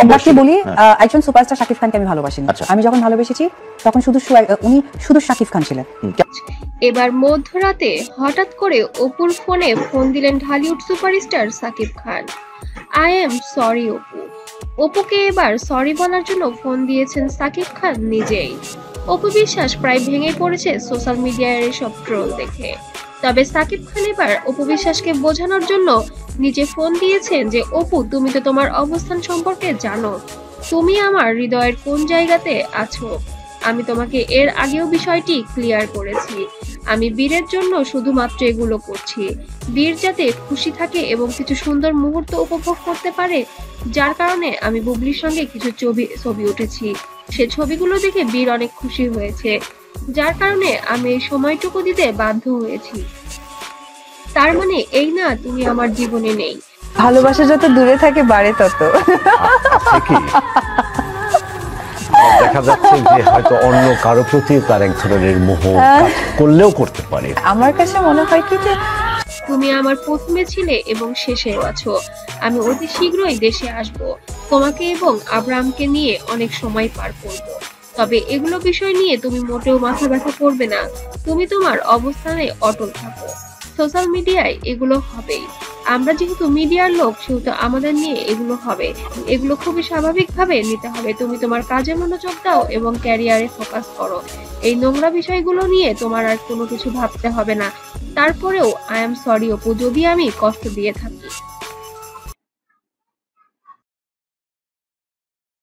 একবারকে বলি, একজন সুপারস্টার শাকিব খানকে আমি ভালোবাসিনি। আমি যখন ভালোবেসেছি তখন উনি শুধু শাকিব খান ছিলেন। এবার মধ্যরাতে হঠাৎ করে অপুর ফোনে ফোন দিলেন Dhallywood superstar Shakib Khan. I am sorry Apu. অপুকে এবার সরি বলার জন্য ফোন দিয়েছেন শাকিব খান নিজেই। অপু বিশ্বাস প্রায় ভেঙে পড়েছে সোশ্যাল মিডিয়ার এসব ট্রোল দেখে। তবে শাকিব খান এবার অপু বিশ্বাসকে বোঝানোর জন্য নিজে ফোন দিয়েছেন যে অপু, তুমি তো তোমার অবস্থান সম্পর্কে জানো, তুমি আমার হৃদয়ের কোন জায়গাতে আছো। আমি তোমাকে এর আগেও বিষয়টি ক্লিয়ার করেছি। আমি বীরের জন্য শুধুমাত্র এগুলো করছি, বীর যাতে খুশি থাকে এবং কিছু সুন্দর মুহূর্ত উপভোগ করতে পারে। যার কারণে আমি বুবলির সঙ্গে কিছু ছবি উঠেছি, সে ছবিগুলো দেখে বীর অনেক খুশি হয়েছে, যার কারণে আমি এই সময়টুকু দিতে বাধ্য হয়েছি। তার মানে এই না তুমি আমার জীবনে নেই। ভালোবাসা যত দূরে থাকে বাড়ে তত। দেখা যাচ্ছে যে হয়তো অন্য কারো প্রতি তার এক ধরনের মোহ করলেও করতে পারে। আমার কাছে মনে হয় কি যে তুমি আমার প্রথমে ছিলে এবং শেষেও আছো। আমি অতি শীঘ্রই দেশে আসব, তোমাকে এবং আব্রাহামকে নিয়ে অনেক সময় পার করব। তবে এগুলো বিষয় নিয়ে তুমি মোটেও মাথা ব্যথা করবে না। তুমি তোমার অবস্থানে অটল থাকো। সোশ্যাল মিডিয়ায় এগুলো হবেই। আমরা যেহেতু মিডিয়ার লোক, সেহেতু আমাদের নিয়ে এগুলো হবে। এগুলো খুবই স্বাভাবিকভাবে নিতে হবে। তুমি তোমার কাজে মনোযোগ দাও এবং ক্যারিয়ারে ফোকাস করো। এই নোংরা বিষয়গুলো নিয়ে তোমার আর কোনো কিছু ভাবতে হবে না। তারপরেও আই এম সরি অপু, যদি আমি কষ্ট দিয়ে থাকি।